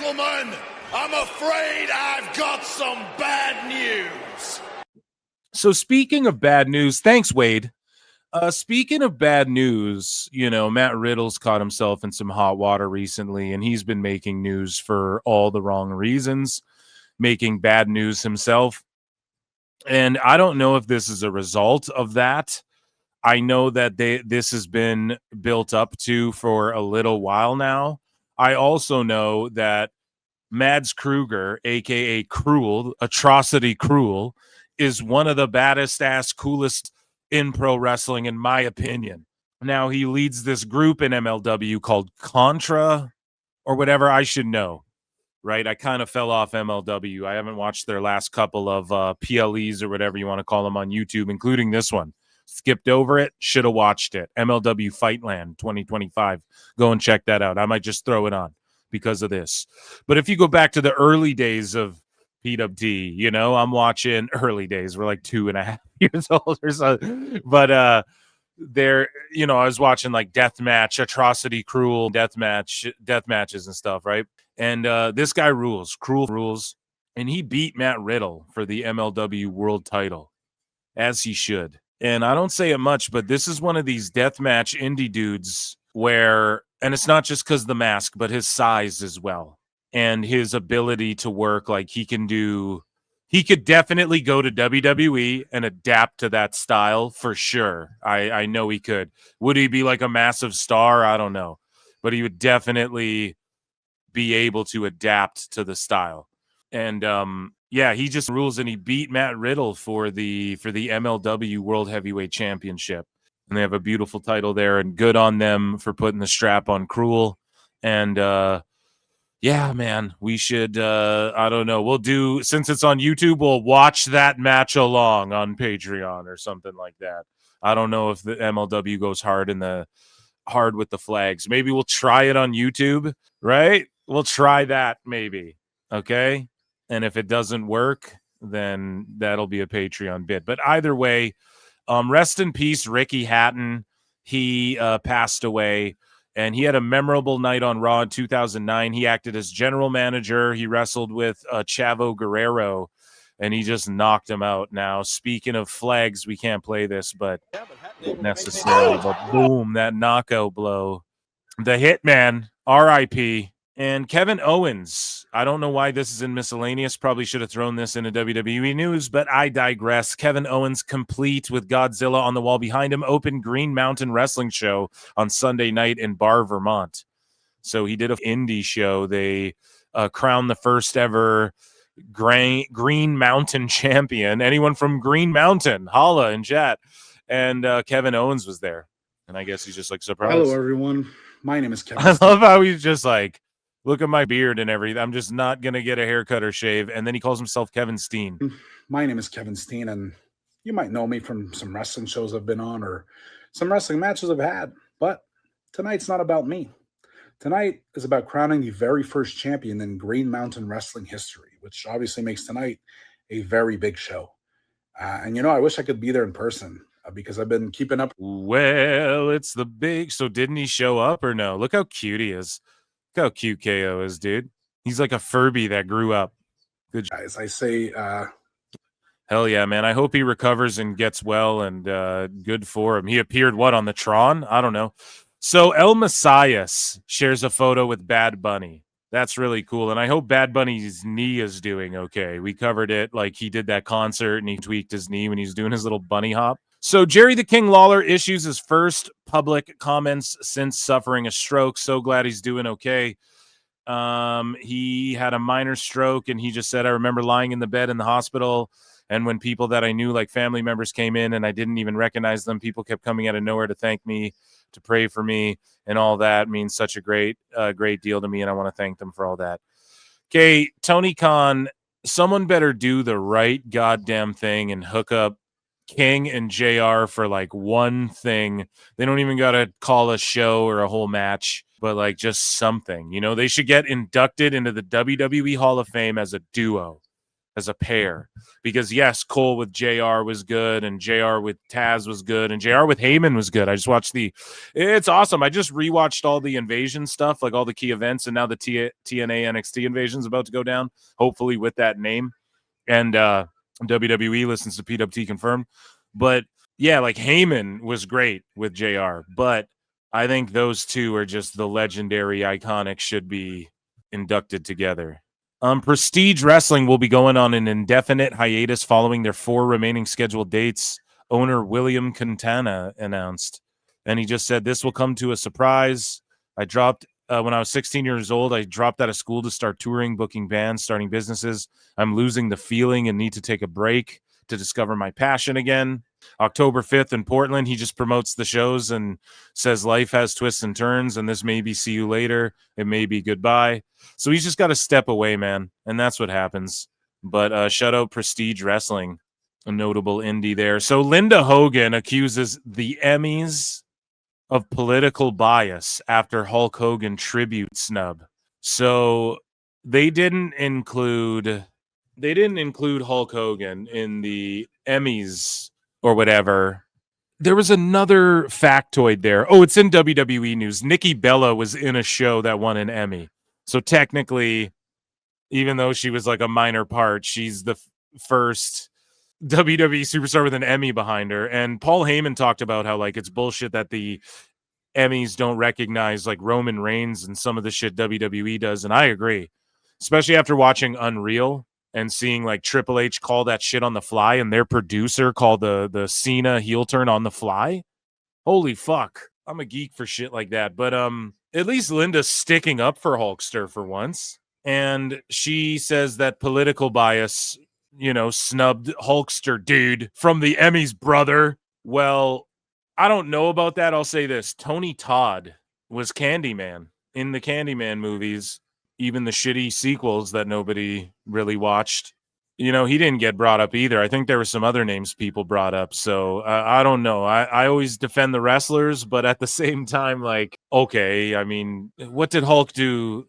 gentlemen, I'm afraid I've got some bad news. So speaking of bad news, thanks, Wade. Speaking of bad news, you know, Matt Riddle's caught himself in some hot water recently, and he's been making news for all the wrong reasons, making bad news himself. And I don't know if this is a result of that. I know that this has been built up to for a little while now. I also know that Mads Kruger, a.k.a. Krule, Atrocity Krule, is one of the baddest ass, coolest in pro wrestling, in my opinion. Now, he leads this group in MLW called Contra or whatever. I should know, right? I kind of fell off MLW. I haven't watched their last couple of PLEs or whatever you want to call them on YouTube, including this one. Skipped over it. Should have watched it. MLW Fightland 2025. Go and check that out. I might just throw it on because of this. But if you go back to the early days of PWT, you know, I'm watching early days. We're like 2.5 years old or so. But there, you know, I was watching like Deathmatch, Atrocity, Krule, death matches and stuff, right? And this guy rules. Krule rules. And he beat Matt Riddle for the MLW world title, as he should. And I don't say it much, but this is one of these deathmatch indie dudes where, and it's not just because the mask, but his size as well. And his ability to work, like he could definitely go to WWE and adapt to that style for sure. I know he could. Would he be like a massive star? I don't know. But he would definitely be able to adapt to the style. And yeah, he just rules, and he beat Matt Riddle for the MLW World Heavyweight Championship. And they have a beautiful title there, and good on them for putting the strap on Krule. And yeah, man, we should, I don't know, we'll do, since it's on YouTube, we'll watch that match along on Patreon or something like that. I don't know if the MLW goes hard with the flags. Maybe we'll try it on YouTube, right? We'll try that maybe, okay? And if it doesn't work, then that'll be a Patreon bit. But either way, rest in peace, Ricky Hatton. He passed away. And he had a memorable night on Raw in 2009. He acted as general manager. He wrestled with Chavo Guerrero, and he just knocked him out. Now, speaking of flags, we can't play this, but necessarily. But boom, that knockout blow. The Hitman, R.I.P. And Kevin Owens. I don't know why this is in miscellaneous. Probably should have thrown this into WWE news, but I digress. Kevin Owens, complete with Godzilla on the wall behind him, opened Green Mountain Wrestling show on Sunday night in Bar, Vermont. So he did an indie show. They crowned the first ever Green Mountain champion. Anyone from Green Mountain, holla in chat. And Kevin Owens was there. And I guess he's just like surprised. Hello, everyone. My name is Kevin. I love how he's just like, look at my beard and everything. I'm just not going to get a haircut or shave. And then he calls himself Kevin Steen. My name is Kevin Steen, and you might know me from some wrestling shows I've been on or some wrestling matches I've had. But tonight's not about me. Tonight is about crowning the very first champion in Green Mountain wrestling history, which obviously makes tonight a very big show. And, you know, I wish I could be there in person because I've been keeping up. Well, it's the big. So didn't he show up or no? Look how cute he is. Look how cute KO is, dude. He's like a Furby that grew up. Good guys. I say, hell yeah, man. I hope he recovers and gets well, and good for him. He appeared, what, on the Tron? I don't know. So El Mesias shares a photo with Bad Bunny. That's really cool. And I hope Bad Bunny's knee is doing okay. We covered it. Like, he did that concert and he tweaked his knee when he's doing his little bunny hop. So Jerry the King Lawler issues his first public comments since suffering a stroke. So glad he's doing okay. He had a minor stroke, and he just said, I remember lying in the bed in the hospital, and when people that I knew, like family members, came in and I didn't even recognize them, people kept coming out of nowhere to thank me, to pray for me, and all that means such a great deal to me, and I want to thank them for all that. Okay, Tony Khan, someone better do the right goddamn thing and hook up King and JR for like one thing. They don't even got to call a show or a whole match, but like just something. You know, they should get inducted into the WWE Hall of Fame as a duo. as a pair. Because yes, Cole with JR was good, and JR with Taz was good, and JR with Heyman was good. I just watched it's awesome. I just rewatched all the Invasion stuff, like all the key events, and now the TNA NXT Invasion is about to go down, hopefully with that name. And WWE listens to PWT confirmed. But yeah, like Heyman was great with JR, but I think those two are just the legendary, iconic, should be inducted together. Prestige Wrestling will be going on an indefinite hiatus following their 4 remaining scheduled dates, owner William Quintana announced. And he just said, "This will come to a surprise. I dropped, when I was 16 years old, I dropped out of school to start touring, booking bands, starting businesses. I'm losing the feeling and need to take a break to discover my passion again." October 5th in Portland, he just promotes the shows and says life has twists and turns, and this may be see you later. It may be goodbye. So he's just got to step away, man. And that's what happens. But shout out Prestige Wrestling, a notable indie there. So Linda Hogan accuses the Emmys of political bias after Hulk Hogan tribute snub. So they didn't include Hulk Hogan in the Emmys or whatever. There was another factoid there. Oh, it's in WWE news. Nikki Bella was in a show that won an Emmy. So technically, even though she was like a minor part, she's the first WWE superstar with an Emmy behind her. And Paul Heyman talked about how like it's bullshit that the Emmys don't recognize like Roman Reigns and some of the shit WWE does. And I agree, especially after watching Unreal and seeing like Triple H call that shit on the fly, and their producer called the Cena heel turn on the fly. Holy fuck. I'm a geek for shit like that. But at least Linda's sticking up for Hulkster for once. And she says that political bias, snubbed Hulkster dude from the Emmys, brother. Well, I don't know about that. I'll say this. Tony Todd was Candyman in the Candyman movies. Even the shitty sequels that nobody really watched, he didn't get brought up either. I think there were some other names people brought up. So I don't know. I always defend the wrestlers, but at the same time, like, okay, I mean, what did Hulk do?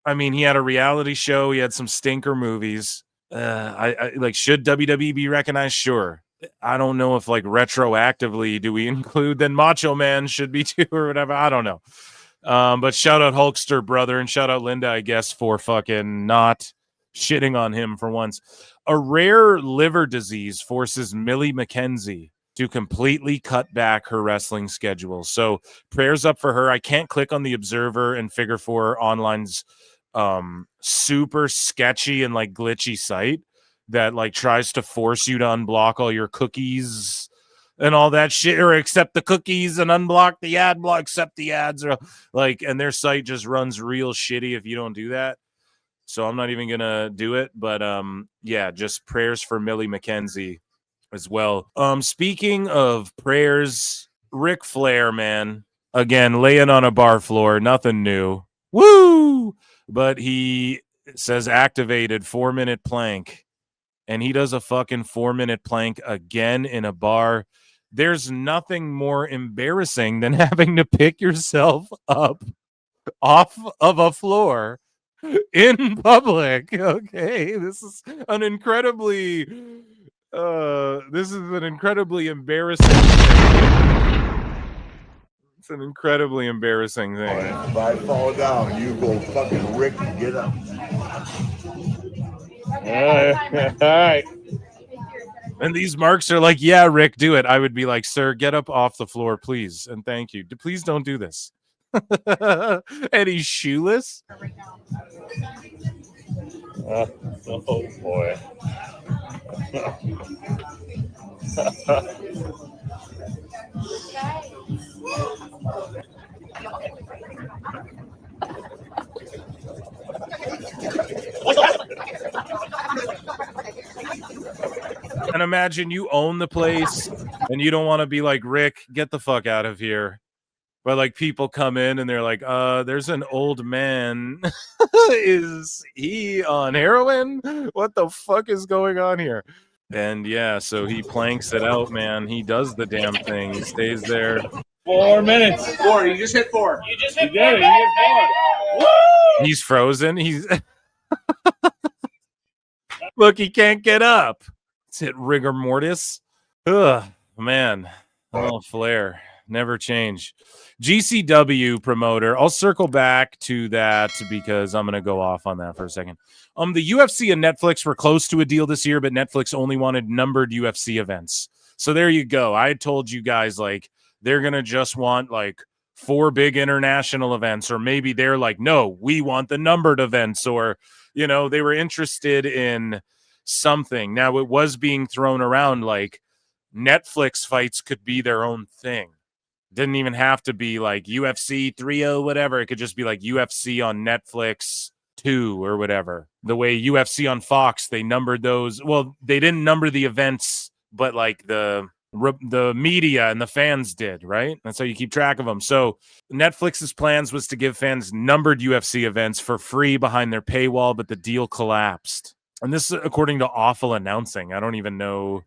I mean, he had a reality show. He had some stinker movies. I like, should WWE be recognized? Sure. I don't know if like retroactively do we include then Macho Man should be too or whatever. I don't know. But shout out Hulkster, brother, and shout out Linda, I guess, for fucking not shitting on him for once. A rare liver disease forces Millie McKenzie to completely cut back her wrestling schedule. So prayers up for her. I can't click on the Observer and Figure 4 Online's super sketchy and like glitchy site that like tries to force you to unblock all your cookies and all that shit, or accept the cookies and unblock the ad block, accept the ads, or like, and their site just runs real shitty if you don't do that. So I'm not even gonna do it, but yeah, just prayers for Millie McKenzie as well. Speaking of prayers, Ric Flair, man, again laying on a bar floor, nothing new. Woo! But he says activated 4-minute plank, and he does a fucking 4-minute plank again in a bar. There's nothing more embarrassing than having to pick yourself up off of a floor in public. Okay, this is an incredibly embarrassing thing. It's an incredibly embarrassing thing. If I fall down, you go fucking Rick and get up. All right. And these marks are like, yeah, Rick, do it. I would be like, sir, get up off the floor, please. And thank you. Please don't do this. And he's shoeless. Oh, boy. And imagine you own the place and you don't want to be like, Rick, get the fuck out of here. But like people come in and they're like, there's an old man. Is he on heroin? What the fuck is going on here? And yeah, so he planks it out, man. He does the damn thing. He stays there. 4 minutes. 4. You just hit 4. You just hit 4. You hit 4. Woo! He's frozen. He's Look, he can't get up. It's hit rigor mortis. Ugh, man. Oh, Flair. Never change. GCW promoter. I'll circle back to that because I'm going to go off on that for a second. The UFC and Netflix were close to a deal this year, but Netflix only wanted numbered UFC events. So there you go. I told you guys, like, they're going to just want, like, 4 big international events, or maybe they're like, no, we want the numbered events, or, you know, they were interested in something. Now, it was being thrown around like Netflix fights could be their own thing. Didn't even have to be like UFC 30, whatever. It could just be like UFC on Netflix 2 or whatever. The way UFC on Fox, they numbered those. Well, they didn't number the events, but like the media and the fans did, right? That's how you keep track of them. So Netflix's plans was to give fans numbered UFC events for free behind their paywall, but the deal collapsed. And this is according to Awful Announcing. I don't even know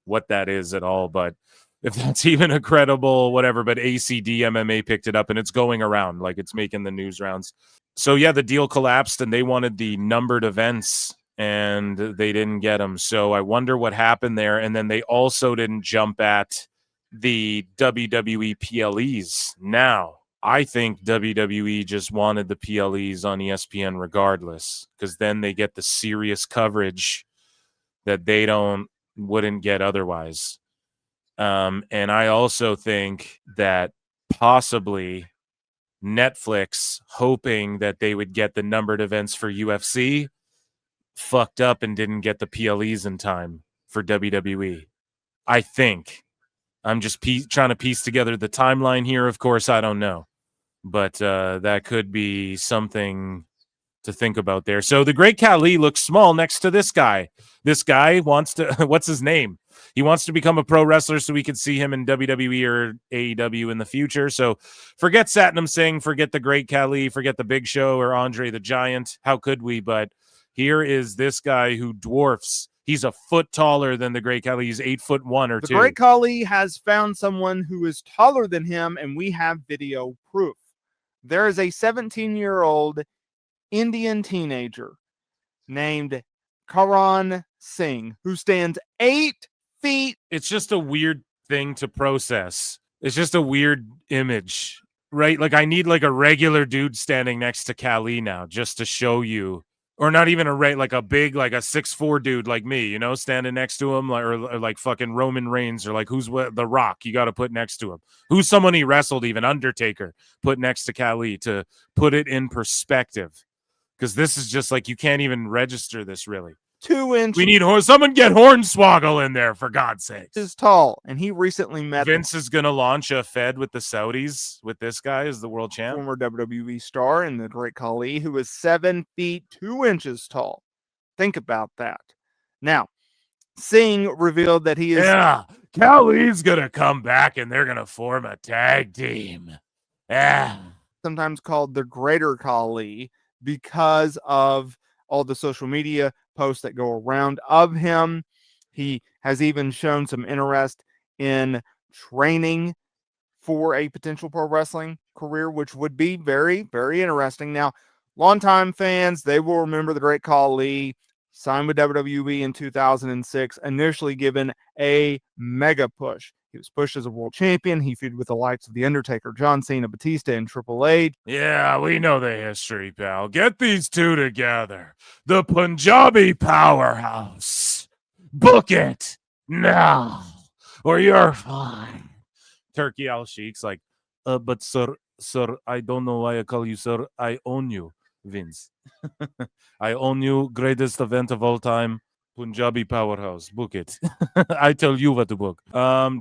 what that is at all, but if that's even a credible whatever, but ACD MMA picked it up and it's going around, like it's making the news rounds. So yeah, the deal collapsed and they wanted the numbered events and they didn't get them. So I wonder what happened there. And then they also didn't jump at the WWE PLEs. Now, I think WWE just wanted the PLEs on ESPN regardless, because then they get the serious coverage that they wouldn't get otherwise. And I also think that possibly Netflix, hoping that they would get the numbered events for UFC, fucked up and didn't get the PLEs in time for WWE. I think. I'm just trying to piece together the timeline here. Of course, I don't know. But that could be something to think about there. So the Great Khali looks small next to this guy. This guy wants to, what's his name? He wants to become a pro wrestler so we could see him in WWE or AEW in the future. So forget Satnam Singh, forget the Great Khali, forget the Big Show or Andre the Giant. How could we? But here is this guy who dwarfs. He's a foot taller than the Great Khali. He's 8'1" or 2. The Great Khali has found someone who is taller than him, and we have video proof. There is a 17-year-old Indian teenager named Karan Singh who stands 8 feet. It's just a weird thing to process. It's just a weird image, right? Like I need like a regular dude standing next to Khali now just to show you, or not even like a big, like a 6'4" dude like me, you know, standing next to him, or like fucking Roman Reigns, or like who's The Rock you got to put next to him. Who's someone he wrestled, even Undertaker, put next to Khali to put it in perspective. Because this is just like, you can't even register this really. 2 inches. We need someone get Hornswoggle in there, for God's sake. Is tall, and he recently met Vince is going to launch a Fed with the Saudis with this guy as the world champ. former WWE star and the Great Khali, who is 7 feet 2 inches tall. Think about that. Now, Singh revealed that he is... Yeah, Khali's going to come back and they're going to form a tag team. Yeah. Sometimes called the Greater Khali because of all the social media posts that go around of him. He has even shown some interest in training for a potential pro wrestling career, which would be very, very interesting. Now, longtime fans, they will remember the Great Khali, signed with WWE in 2006, initially given a mega push. He was pushed as a world champion. He feuded with the likes of The Undertaker, John Cena, Batista, and Triple H. Yeah, we know the history, pal. Get these two together. The Punjabi powerhouse. Book it now, or you're fine. Turkey Al Sheikh's like, but sir, I don't know why I call you sir. I own you, Vince. I own you. Greatest event of all time. Punjabi powerhouse. Book it. I tell you what to book.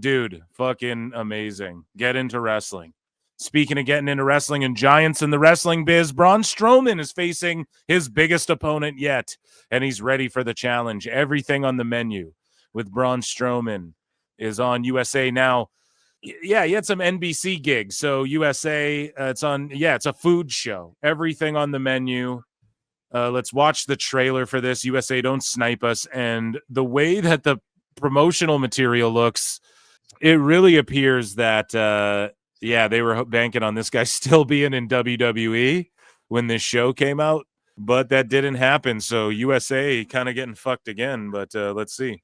Dude, fucking amazing. Get into wrestling. Speaking of getting into wrestling and giants in the wrestling biz, Braun Strowman is facing his biggest opponent yet, and he's ready for the challenge. Everything on the menu with Braun Strowman is on USA now. Yeah, he had some NBC gigs. So USA, it's a food show. Everything on the menu. Let's watch the trailer for this. USA, don't snipe us. And the way that the promotional material looks, it really appears that, they were banking on this guy still being in WWE when this show came out. but that didn't happen. So USA kind of getting fucked again, but let's see.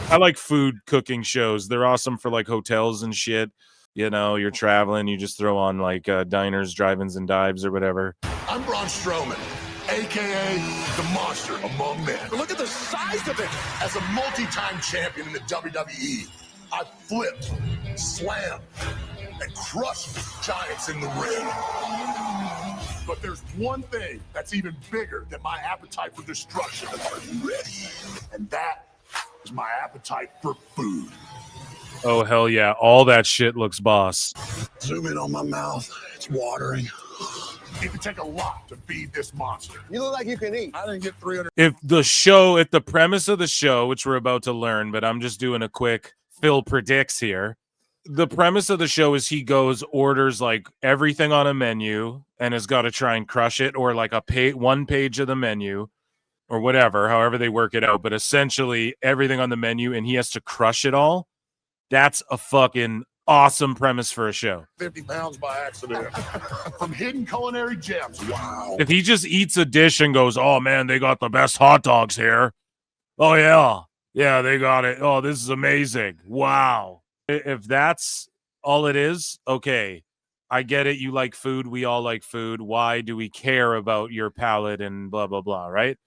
I like food cooking shows. They're awesome for like hotels and shit. You know, you're traveling, you just throw on like diners, drive-ins, and dives or whatever. I'm Braun Strowman, a.k.a. the monster among men. But look at the size of it. As a multi-time champion in the WWE, I flipped, slammed, and crushed giants in the ring. But there's one thing that's even bigger than my appetite for destruction. Are you ready? And that is my appetite for food. Oh, hell yeah. All that shit looks boss. Zoom in on my mouth. It's watering. It could take a lot to feed this monster. You look like you can eat. I didn't get 300. If the premise of the show, which we're about to learn, but I'm just doing a quick Phil predicts here. The premise of the show is he goes, orders like everything on a menu and has got to try and crush it, or like one page of the menu or whatever, however they work it out. But essentially everything on the menu, and he has to crush it all. That's a fucking awesome premise for a show. 50 pounds by accident. From hidden culinary gems. Wow. If he just eats a dish and goes, oh man, they got the best hot dogs here. Oh yeah. Yeah, they got it. Oh, this is amazing. Wow. If that's all it is, okay. I get it. You like food. We all like food. Why do we care about your palate and blah, blah, blah, right?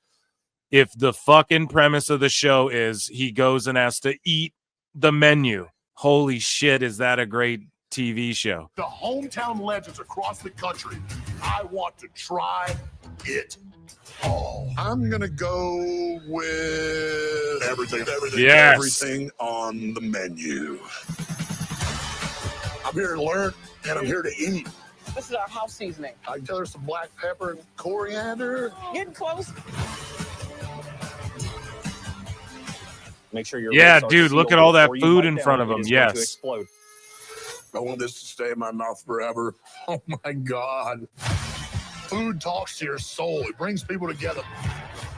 If the fucking premise of the show is he goes and has to eat the menu, holy shit, is that a great TV show? The hometown legends across the country. I want to try it all. I'm going to go with everything, Yes. everything on the menu. I'm here to learn, and I'm here to eat. This is our house seasoning. I tell her some black pepper and coriander. Getting close. Make sure you're Yeah, dude, look at all that food in front of him. Yes. I want this to stay in my mouth forever. Oh my God. Food talks to your soul. It brings people together.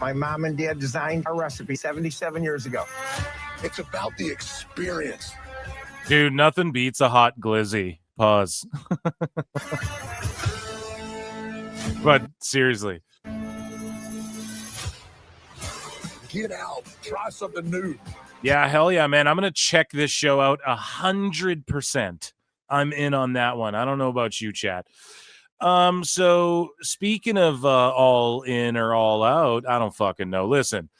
My mom and dad designed our recipe 77 years ago. It's about the experience. Dude, nothing beats a hot glizzy. Pause. But seriously. Get out. Try something new. Yeah, hell yeah, man. I'm going to check this show out 100%. I'm in on that one. I don't know about you, chat. So speaking of all in or all out, I don't fucking know. Listen,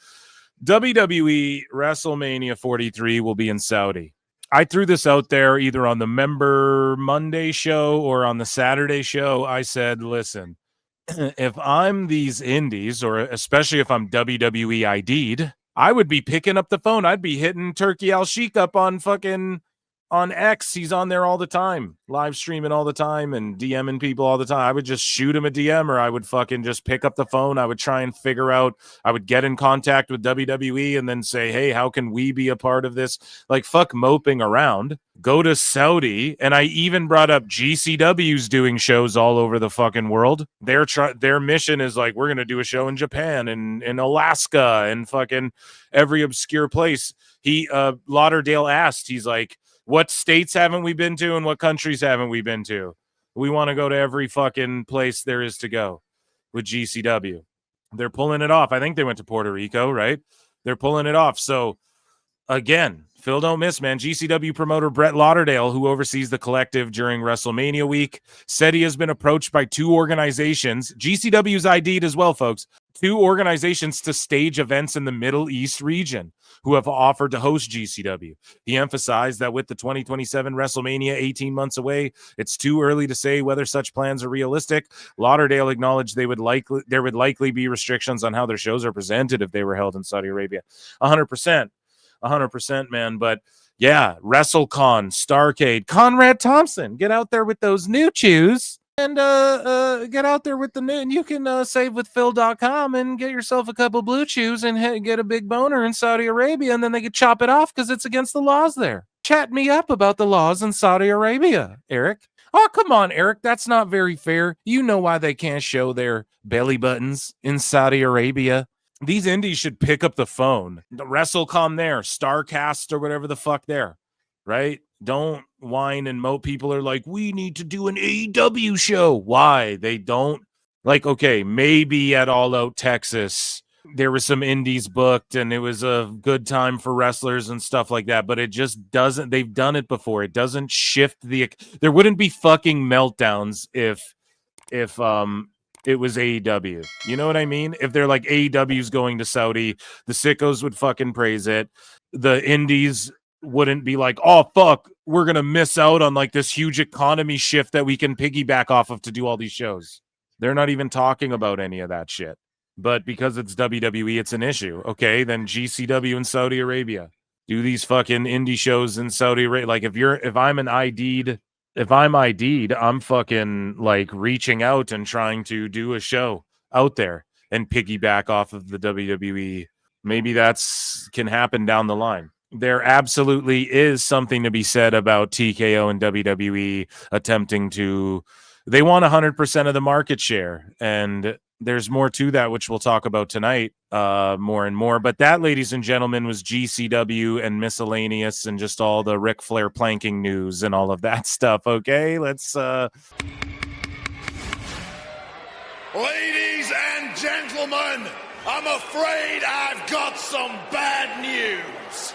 WWE WrestleMania 43 will be in Saudi. I threw this out there either on the Member Monday show or on the Saturday show. I said, listen, if I'm these indies, or especially if I'm WWE ID'd, I would be picking up the phone. I'd be hitting Turkey Al Sheik up on X. He's on there all the time, live streaming all the time and DMing people all the time. I would just shoot him a DM, or I would fucking just pick up the phone. I would try and figure out, I would get in contact with WWE and then say, hey, how can we be a part of this? Like, fuck moping around. Go to Saudi. And I even brought up GCW's doing shows all over the fucking world. Their mission is like, we're going to do a show in Japan and in Alaska and fucking every obscure place. Lauderdale asked, he's like, what states haven't we been to and what countries haven't we been to? We want to go to every fucking place there is to go with GCW. They're pulling it off. I think they went to Puerto Rico, right? They're pulling it off. So, again, Phil don't miss, man. GCW promoter Brett Lauderdale, who oversees the collective during WrestleMania week, said he has been approached by 2 organizations. GCW's ID'd as well, folks. 2 organizations to stage events in the Middle East region who have offered to host GCW. He emphasized that with the 2027 WrestleMania 18 months away, it's too early to say whether such plans are realistic. Lauderdale acknowledged there would likely be restrictions on how their shows are presented if they were held in Saudi Arabia. 100%, man. But yeah, WrestleCon, Starrcade, Conrad Thompson, get out there with those new chews. And get out there with the new, and you can save with Phil.com and get yourself a couple blue chews and get a big boner in Saudi Arabia, and then they could chop it off because it's against the laws there. Chat me up about the laws in Saudi Arabia, Eric. Oh, come on, Eric. That's not very fair. You know why they can't show their belly buttons in Saudi Arabia. These indies should pick up the phone. The WrestleCom there, Starcast or whatever the fuck there, right? Don't whine and mope. People are like, we need to do an AEW show. Why? They don't. Like, okay, maybe at All Out Texas, there were some indies booked and it was a good time for wrestlers and stuff like that, but it just doesn't. They've done it before. It doesn't shift there wouldn't be fucking meltdowns if it was AEW. You know what I mean? If they're like, AEW's going to Saudi, the sickos would fucking praise it. The indies wouldn't be like, oh fuck, we're gonna miss out on like this huge economy shift that we can piggyback off of to do all these shows. They're not even talking about any of that shit. But because it's WWE, it's an issue. Okay, then GCW in Saudi Arabia. Do these fucking indie shows in Saudi Arabia. Like if I'm ID'd, I'm fucking like reaching out and trying to do a show out there and piggyback off of the WWE. Maybe that's can happen down the line. There absolutely is something to be said about TKO and WWE attempting to. They want 100% of the market share, and there's more to that, which we'll talk about tonight more and more. But that, ladies and gentlemen, was GCW and miscellaneous and just all the Ric Flair planking news and all of that stuff. Okay, let's... Ladies and gentlemen, I'm afraid I've got some bad news.